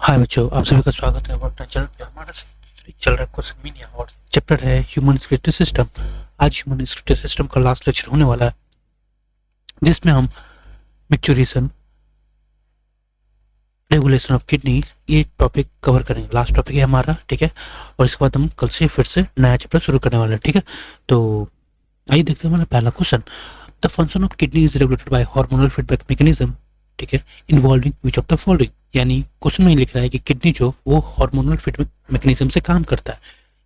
हाय बच्चों, आप सभी का स्वागत है अपने चैनल पे। हमारा चल रहा है क्वेश्चन मीनिया और चैप्टर है ह्यूमन स्क्रिप्टिव सिस्टम। आज ह्यूमन स्क्रिप्टिव सिस्टम का लास्ट लेक्चर होने वाला है, जिसमें हम मिक्चुरेशन, रेगुलेशन ऑफ किडनी, ये टॉपिक कवर करेंगे। लास्ट टॉपिक है हमारा, ठीक है। और इसके बाद हम कल से फिर से नया चैप्टर शुरू करने वाले हैं, ठीक है। तो आइए देखते हैं हमारा पहला question. The function of kidney is regulated by hormonal feedback mechanism, ठीक है, involving which of the following. यानी क्वेश्चन में लिख रहा है कि किडनी जो वो हार्मोनल फीडबैक मैकेनिज्म से काम करता है।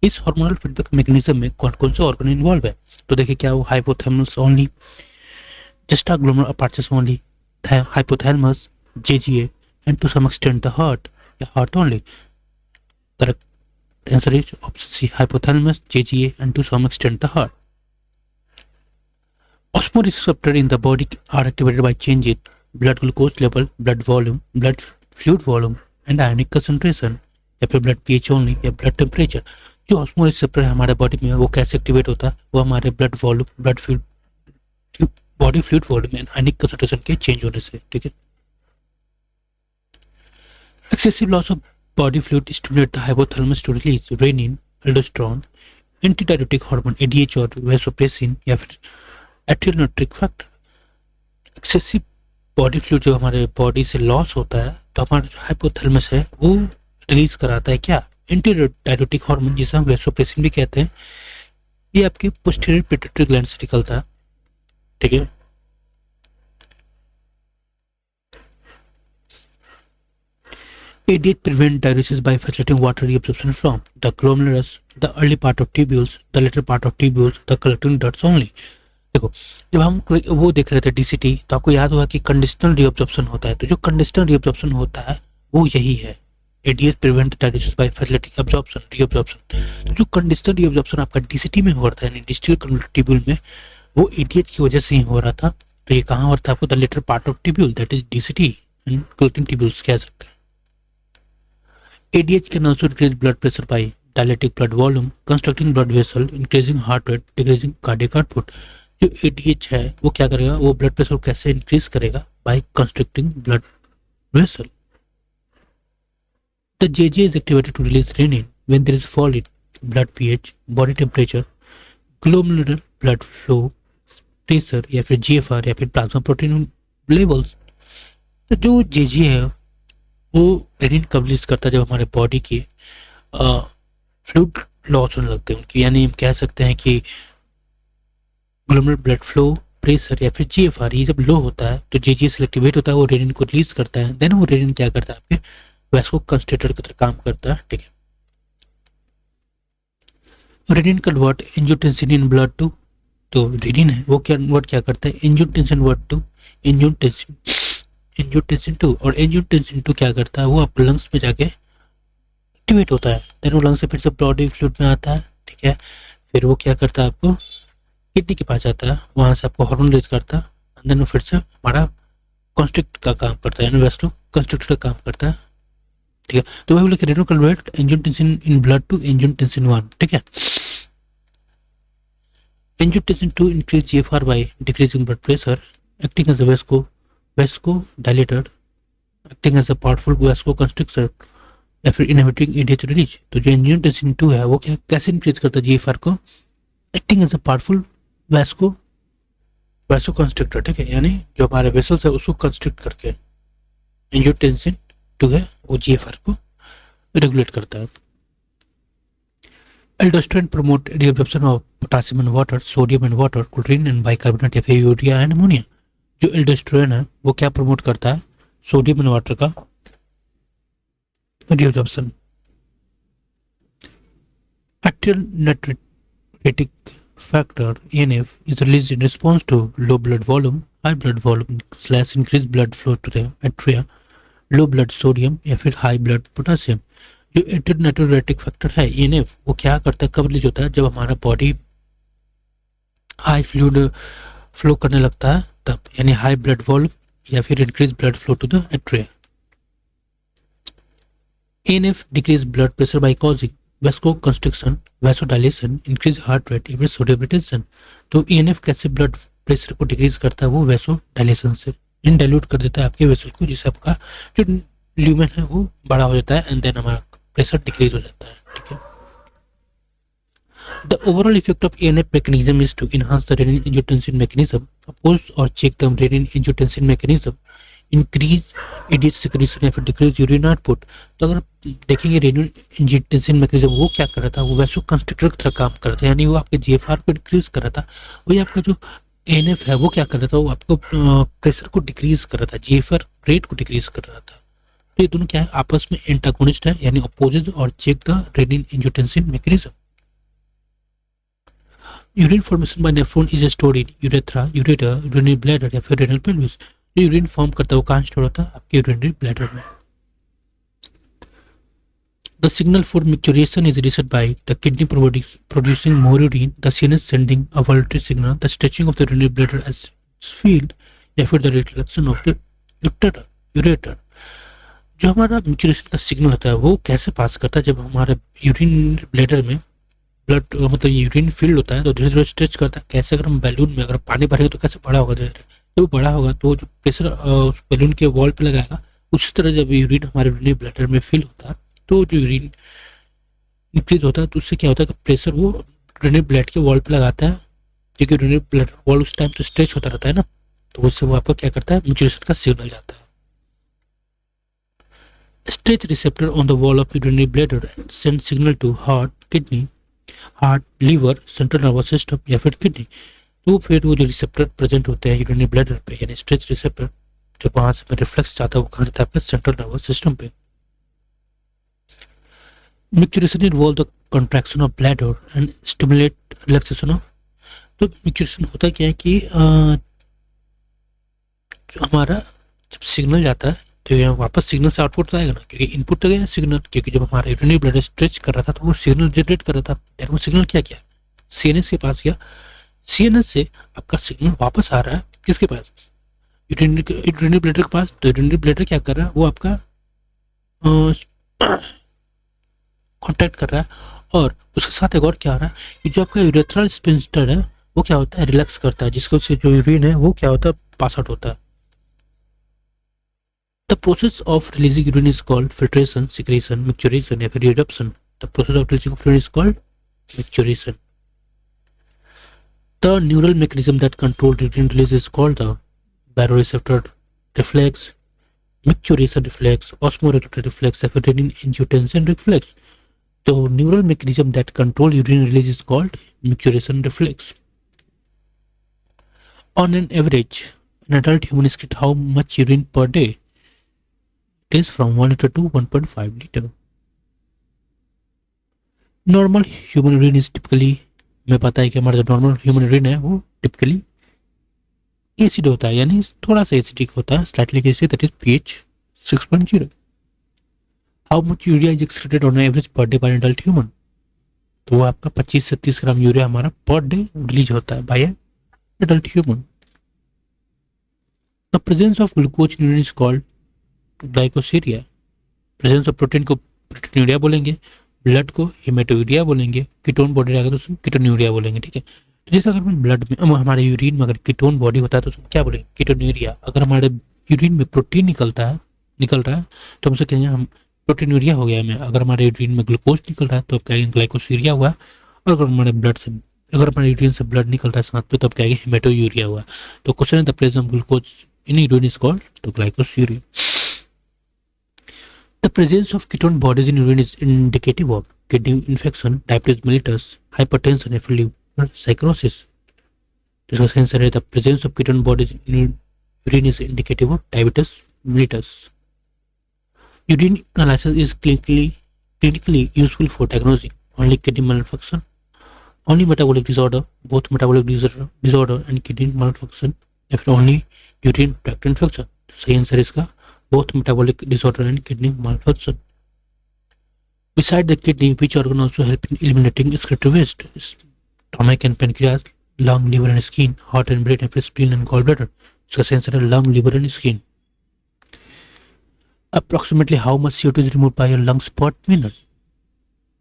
इस हार्मोनल फीडबैक मैकेनिज्म में कौन कौन से ऑर्गन इन्वॉल्व है? तो देखिए क्या वो hypothalamus only, juxtaglomeralar apertures only, hypothalamus, JGA, and to some extent the heart, या heart only. Correct answer is option C, hypothalamus, JGA, and to some extent the heart. Osmoreceptors in the body are activated by change in blood glucose level, blood volume, blood fluid volume, and ionic concentration, या फिर blood pH only, या blood temperature. जो ऑस्मोरिसेप्टर है हमारे body में, वो कैसे activate होता है? वो हमारे blood volume, blood fluid, body fluid volume and ionic concentration के चेंज होने से, ठीक है। Excessive loss of body fluid stimulate the hypothalamus to release renin, aldosterone, antidiuretic hormone ADH और वेसोप्रेसिन, या फिर atrial natriuretic factor. Excessive body fluid जब हमारे बॉडी से लॉस होता है तो हमारा जो हाइपोथैलेमस है वो रिलीज कराता है क्या? एंटीडायरेटिक हार्मोन, जिसे हम वेसोप्रेसिन भी कहते हैं। ये आपके पोस्टीरियर पिट्यूटरी ग्लैंड से निकलता है, ठीक है। ADH prevent diuresis by facilitating water reabsorption from the glomerulus, the early part of tubules, the later part of tubules, the collecting ducts only. देखो, जब हम वो देख रहे थे DCT, तो आपको याद होगा कि कंडीशनल रीअब्जॉर्प्शन होता है। तो जो कंडीशनल रीअब्जॉर्प्शन होता है वो यही है, ADH prevent diuresis by facilitating absorption, reabsorption। तो जो कंडीशनल रीअब्जॉर्प्शन आपका DCT में हो रहा था, यानी डिस्टल कन्वल्यूटिव ट्यूब्यूल में, वो ADH की वजह से ही हो रहा था। तो ये कहाँ हो रहा था? आपको the latter part of tubule, that is DCT and collecting tubules कह सकते हैं। ADH can also increase blood pressure by dilating blood volume, constructing blood vessel, increasing heart rate, decreasing cardiac output। जो ADH है वो क्या करेगा? वो blood pressure कैसे इंक्रीज करेगा? By constructing blood vessel. The JJ is activated to release renin when there is fall in blood pH, body temperature, glomerular blood flow, pressure, या फिर GFR, या फिर प्लाज्मा प्रोटीन लेवल्स। तो जो JJ है वो रेनिन कब रिलीज करता है? जब हमारे बॉडी के फ्लूइड लॉस होने लगते हैं उनकी, यानी हम कह सकते हैं कि ग्लोमेरुलर ब्लड फ्लो, प्रेशर, या फिर GFR ये जब लो होता है तो JJ से एक्टिवेट होता है, वो रेनिन को रिलीज करता है। देन वो रेनिन क्या करता है? आपके वैस्को कंस्ट्रक्टर की तरह काम करता है, ठीक है। Renin convert angiotensin in blood to, तो रेनिन है वो कन्वर्ट क्या करता है? एंजियोटेंसिन वर्ड टू एंजियोटेंसिन 2, और एंजियोटेंसिन 2 क्या करता है? वो आप लंग्स में जाके एक्टिवेट होता है। देन वो लंग्स से फिर से बॉडी फ्लूइड में आता है, ठीक है। फिर वो क्या करता है? आपको किडनी के पास जाता है, वहां से आपको हार्मोन रिलीज करता है, देन वो फिर से हमारा कंस्ट्रिक्ट का काम करता है, यानी वेस्टो कंस्ट्रिक्ट का काम करता है, ठीक है। तो वही बोले कि renin convert angiotensin in blood to angiotensin 1, ठीक है। Angiotensin 2 increase GFR by decreasing blood pressure, acting as a vasodilator, acting as a powerful vasoconstrictor, या फिर inhibiting ADH release। तो जो एंजियोटेंसिन 2 है वो क्या कैसे इंक्रीज करता है GFR को? Acting as a powerful vasoconstrictor, ठीक है, यानी जो हमारे वेसल्स है उसको कंस्ट्रिक्ट करके एंजियोटेंसिन 2 है वो GFR को रेगुलेट करता है। Aldosterone promote reabsorption of potassium and water, sodium and water, chlorine and bicarbonate, या फिर यूरिया एंड अमोनिया। जो एल्डोस्टेरोन है वो क्या प्रमोट करता है? सोडियम एंड वाटर का reabsorption. Atrial natriuretic factor ANF is released in response to low blood volume, high blood volume / increased blood flow to the atria, low blood sodium, या फिर high blood potassium। जो atrial natriuretic factor है ANF वो क्या करता है? कब release होता है? जब हमारा बॉडी हाई फ्लूइड फ्लो करने लगता है तब, यानी हाई ब्लड वॉल्यूम या फिर increase blood flow to the atria. ANF decrease blood pressure by causing vasoconstriction, vasodilation, increase heart rate, या फिर सोडियम रिटेंशन। तो ANF कैसे ब्लड प्रेशर को डिक्रीज करता है? वो वेसोडाइलेशन से, इनडाइल्यूट कर देता है आपके वेसल को, जिससे आपका जो ल्यूमेन है वो बड़ा हो जाता है एंड देन हमारा प्रेशर डिक्रीज हो जाता है, ठीक है। The overall effect of ANF mechanism is to enhance the renin-angiotensin mechanism, oppose or check the renin-angiotensin mechanism, increase adage secretion या फिर डिक्रीज यूरिन आउटपुट। तो अगर देखेंगे रेनिन एंजियोटेंसिन मैकेनिज्म वो क्या कर रहा था, वो वैसो कंस्ट्रिक्टर की तरह काम कर रहा था, यानी वो आपके जीएफआर को डिक्रीज कर रहा था। वही आपका जो एएनएफ है वो क्या कर रहा था, वो आपको प्रेशर को डिक्रीज कर रहा था, जीएफआर रेट को डिक्रीज कर रहा था। तो ये दोनों क्या है, आपस में एंटागोनिस्ट है, यानी अपोजिट और check the renin angiotensin mechanism. Urine formation by nephron is stored in urethra, ureter, urinary bladder या फिर रेनल पेल्विस। जो यूरिन फॉर्म करता है वो कहाँ स्टोर होता है, आपके यूरिनरी ब्लैडर में। The signal for micturition is received by the kidney producing more urine, the CNS sending a voluntary signal, the stretching of the urinary bladder as field या फिर the relaxation of the ureter। जो हमारा micturition का signal होता है वो कैसे पास करता है, जब हमारे यूरिन ब्लैडर में ब्लड मतलब यूरिन फील्ड होता है तो धीरे धीरे स्ट्रेच करता है। कैसे, अगर हम बैलून में अगर पानी भरेंगे तो कैसे बड़ा होगा, धीरे धीरे जब वो बड़ा होगा तो जो प्रेशर उस बैलून के वॉल पे लगाएगा, उसी तरह जब यूरिन हमारे यूरिनरी ब्लैडर में फिल होता है तो जो यूरिन इंक्रीज होता है तो उससे क्या होता है कि प्रेशर वो यूरिनरी ब्लैडर के वॉल पे लगाता है, क्योंकि यूरिनरी ब्लैडर वॉल उस टाइम तो स्ट्रेच होता रहता है ना, तो उससे वो आपको क्या करता है, मिक्चुरेशन का सिग्नल जाता है। Stretch receptor on the wall of urinary bladder send signal to heart, kidney, heart, liver, central nervous system या फिर किडनी। तो फिर वो जो रिसेप्टर प्रेजेंट होते हैं यूरिनरी ब्लैडर पे, यानी स्ट्रेच रिसेप्टर, जब वहां से रिफ्लेक्स जाता है वो कहाँ जाता है, आपके सेंट्रल नर्वस सिस्टम पे। Micturition involve the contraction of bladder and stimulate relaxation of. तो मिक्चुरेशन होता क्या है कि हमारा जब सिग्नल जाता है तो यहाँ वापस सिग्नल से आउटपुट आएगा ना, क्योंकि इनपुट तो गया सिग्नल, क्योंकि जब हमारा यूरिनरी ब्लैडर स्ट्रेच कर रहा था तो वो सिग्नल जनरेट कर रहा था, वो सिग्नल क्या किया, सीएनएस के पास गया, सीएनएस से आपका सिग्नल वापस आ रहा है किसके पास, यूरिनरी ब्लैडर के पास। तो यूरिनरी ब्लैडर क्या कर रहा है, वो आपका कॉन्टैक्ट कर रहा है, और उसके साथ एक और क्या हो रहा है कि जो आपका यूरेथ्रल स्फिंक्टर है वो क्या होता है, रिलैक्स करता है, जिसको से जो यूरिन है वो क्या होता है, पास आउट होता है। The process of releasing urine is called filtration, secretion, micturition या फिर eruption. The process of releasing of urine is called micturition. The neural mechanism that controls urine release is called the baroreceptor reflex, micturition reflex, osmoregulatory reflex या फिर renin-angiotensin reflex. The neural mechanism that controls urine release is called micturition reflex. On an average, an adult human excretes how much urine per day? It is from 1 liter to 1.5 liter. Normal human urine is typically, हमें पता है कि हमारा जो normal human urine है वो typically acid होता है, यानी थोड़ा सा एसिडिक होता है, slightly acid, that is pH 6.0. How much urea is excreted on average per day by adult human? तो वो आपका 25 से 30 ग्राम यूरिया हमारा पर डे रिलीज होता है by adult human. The presence of glucose in urine is called glycosuria. Presence of protein को proteinuria बोलेंगे, blood को हेमेटोयूरिया बोलेंगे, कीटोन बॉडी रहेगा तो उसमें कीटोन्यूरिया बोलेंगे, ठीक है। तो जैसे अगर ब्लड में हमारे यूरिन में अगर कीटोन बॉडी होता है तो उसमें क्या बोलेंगे, कीटोन्यूरिया। अगर हमारे यूरिन में प्रोटीन निकल रहा है तो हमसे कहेंगे हम प्रोटीनूरिया हो गया हमें। अगर हमारे यूरिन में ग्लूकोज निकल रहा है तो अब कहेंगे ग्लाइकोसीरिया हुआ, और अगर हमारे यूरिन से ब्लड निकल रहा है साथ में तो अब कहेंगे हेमेटोयूरिया हुआ। तो क्वेश्चन है the presence of glucose in urine is called तो ग्लाइकोसीरिया। The presence of ketone bodies in urine is indicative of kidney infection, diabetes mellitus, hypertension, and liver cirrhosis. जिसका सेंस है the presence of ketone bodies in urine is indicative of diabetes mellitus. Urine analysis is clinically useful for diagnosing only kidney malfunction, only metabolic disorder, both metabolic disorder and kidney malfunction, या फिर only urine tract infection. सही answer इसका both metabolic disorder and kidney malfunction. Beside the kidney, which organ also help in eliminating excretory waste? Stomach and pancreas, lung, liver and skin, heart and brain, spleen and gallbladder. इसका sensor है lung, liver and skin. Approximately how much CO2 is removed by your lungs per minute?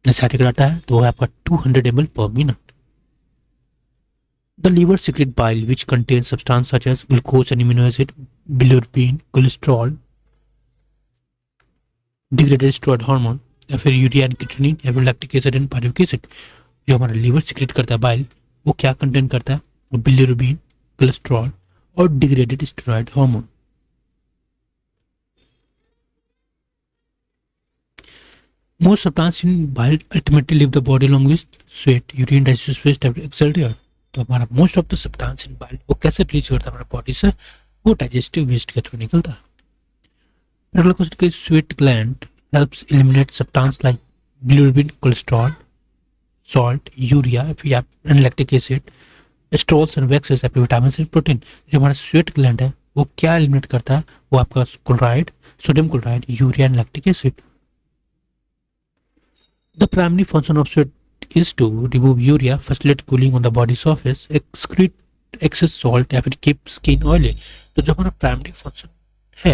Static data है तो है आपका 200 ml per minute. The liver secrete bile which contains substances such as glucose and amino acid, bilirubin, cholesterol, degraded steroid hormone, या फिर urea and creatinine, या फिर lactic acid and pyruvic acid. जो हमारा लीवर सिक्रेट करता है bile, वो क्या कंटेन करता है? वो बिलिरुबिन, कोलेस्ट्रॉल और degraded steroid hormone. Most substances in bile ultimately leave the body along with sweat, urine, digestive waste, etcetera. तो हमारा most of the substance in bile वो कैसे रिलीज करता है हमारे बॉडी से? वो डाइजेस्टिव वेस्ट के थ्रू निकलता है। अगला क्वेश्चन है, sweat gland helps eliminate substance like bilirubin, cholesterol, salt, urea and lactic acid, sterols and waxes, या फिर विटामिन एंड प्रोटीन। जो हमारा स्वेट ग्लैंड है वो क्या एलिमिनेट करता है? वो आपका chloride, sodium chloride, urea and lactic acid. The primary function of sweat is to remove urea, facilitate cooling on the body surface, excrete excess salt या फिर keep skin oily। तो जो हमारा प्राइमरी फंक्शन है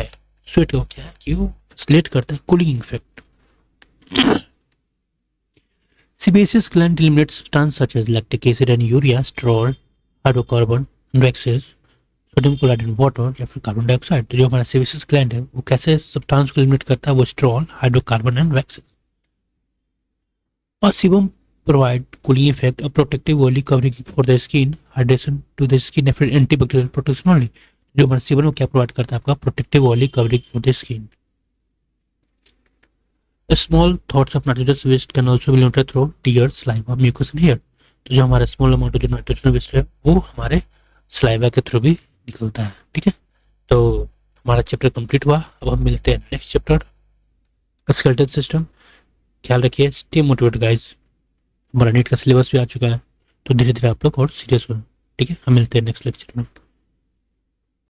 स्वेट का क्या है कि वो फैसिलिटेट करता है cooling effect. Sebaceous gland eliminates substances such as lactic acid and urea, sterol, hydrocarbon, waxes, sodium chloride and water या फिर कार्बन डाइऑक्साइड। तो जो हमारा सेबेसियस ग्लैंड है वो कैसे सब्सटेंस को एलिमिनेट करता है? वो stroll, hydrocarbon and waxes. A sebum provide cooling effect, a protective oily covering for the skin, hydration to the skin, या फिर antibacterial protection only। जो हमारा sebum क्या प्रोवाइड करता है? आपका protective oily covering for the skin. Small thoughts of nitrogen waste can also be eliminated through tears, saliva, mucus and hair। तो जो हमारा स्मॉल अमाउंट जो नाइट्रोजन वेस्ट है वो हमारे सलाइवा के थ्रू भी निकलता है। ठीक है, तो हमारा चैप्टर कंप्लीट हुआ। अब हम मिलते हैं नेक्स्ट चैप्टर, स्केलेटल सिस्टम। ख्याल रखिए, स्टे मोटिवेटेड गाइस। हमारा नीट का सिलेबस भी आ चुका है, तो धीरे धीरे आप लोग और सीरियस हो। ठीक है, हम मिलते हैं नेक्स्ट लेक्चर में।